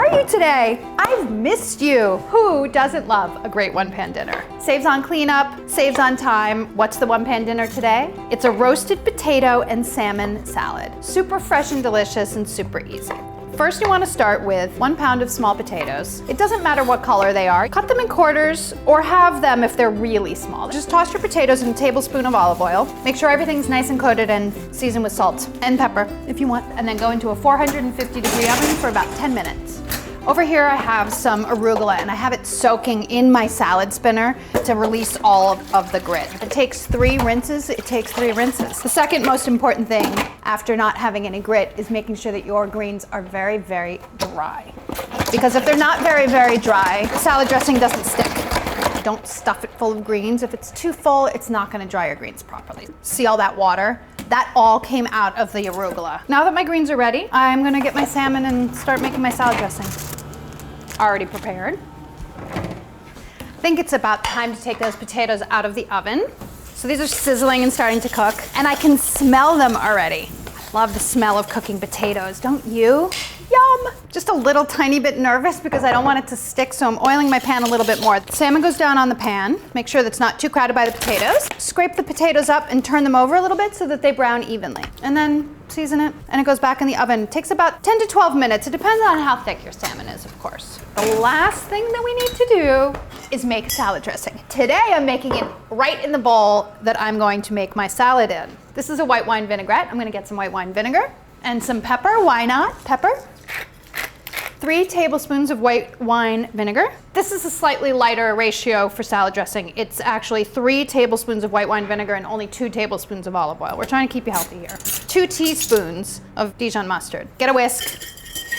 are you today? I've missed you. Who doesn't love a great one-pan dinner? Saves on cleanup, saves on time. What's the one-pan dinner today? It's a roasted potato and salmon salad. Super fresh and delicious and super easy. First, you want to start with 1 pound of small potatoes. It doesn't matter what color they are. Cut them in quarters or halve them if they're really small. Just toss your potatoes in a tablespoon of olive oil. Make sure everything's nice and coated and seasoned with salt and pepper if you want. And then go into a 450-degree oven for about 10 minutes. Over here I have some arugula and I have it soaking in my salad spinner to release all of the grit. It takes 3 rinses, it takes 3 rinses. The second most important thing after not having any grit is making sure that your greens are very, very dry. Because if they're not very, very dry, salad dressing doesn't stick. Don't stuff it full of greens. If it's too full, it's not gonna dry your greens properly. See all that water? That all came out of the arugula. Now that my greens are ready, I'm gonna get my salmon and start making my salad dressing. Already prepared. I think it's about time to take those potatoes out of the oven. So these are sizzling and starting to cook, and I can smell them already. I love the smell of cooking potatoes, don't you? Yum! Just a little tiny bit nervous because I don't want it to stick, so I'm oiling my pan a little bit more. The salmon goes down on the pan. Make sure that's not too crowded by the potatoes. Scrape the potatoes up and turn them over a little bit so that they brown evenly. And then season it, and it goes back in the oven. It takes about 10 to 12 minutes. It depends on how thick your salmon is, of course. The last thing that we need to do is make salad dressing. Today I'm making it right in the bowl that I'm going to make my salad in. This is a white wine vinaigrette. I'm gonna get some white wine vinegar and some pepper. Why not? Pepper. 3 tablespoons of white wine vinegar. This is a slightly lighter ratio for salad dressing. It's actually 3 tablespoons of white wine vinegar and only 2 tablespoons of olive oil. We're trying to keep you healthy here. 2 teaspoons of Dijon mustard. Get a whisk.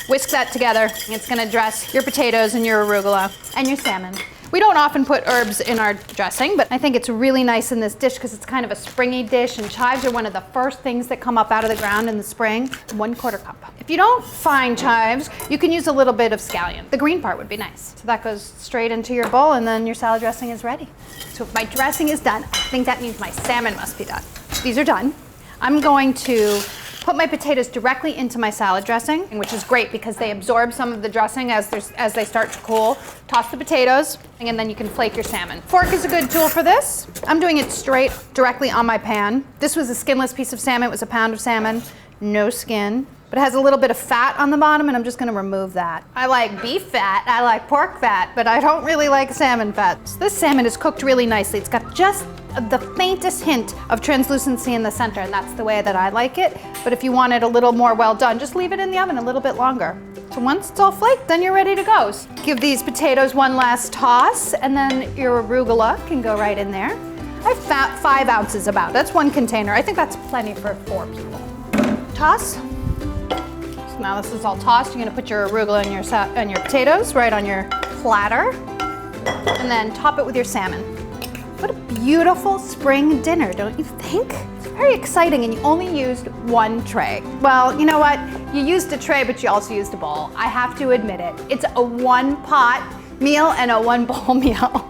Whisk that together. It's gonna dress your potatoes and your arugula and your salmon. We don't often put herbs in our dressing, but I think it's really nice in this dish because it's kind of a springy dish, and chives are one of the first things that come up out of the ground in the spring. 1/4 cup. If you don't find chives, you can use a little bit of scallion. The green part would be nice. So that goes straight into your bowl, and then your salad dressing is ready. So if my dressing is done, I think that means my salmon must be done. These are done. I'm going to put my potatoes directly into my salad dressing, which is great because they absorb some of the dressing as they start to cool. Toss the potatoes, and then you can flake your salmon. Fork is a good tool for this. I'm doing it straight directly on my pan. This was a skinless piece of salmon. It was a pound of salmon, no skin. But it has a little bit of fat on the bottom, and I'm just gonna remove that. I like beef fat, I like pork fat, but I don't really like salmon fat. So this salmon is cooked really nicely. It's got just the faintest hint of translucency in the center, and that's the way that I like it. But if you want it a little more well done, just leave it in the oven a little bit longer. So once it's all flaked, then you're ready to go. So give these potatoes one last toss, and then your arugula can go right in there. I have 5 ounces about. That's 1 container. I think that's plenty for 4 people. Toss. Now this is all tossed. You're gonna put your arugula and your potatoes right on your platter, and then top it with your salmon. What a beautiful spring dinner, don't you think? It's very exciting, and you only used 1 tray. Well, you know what? You used a tray, but you also used a bowl. I have to admit it. It's a 1-pot meal and a 1-bowl meal.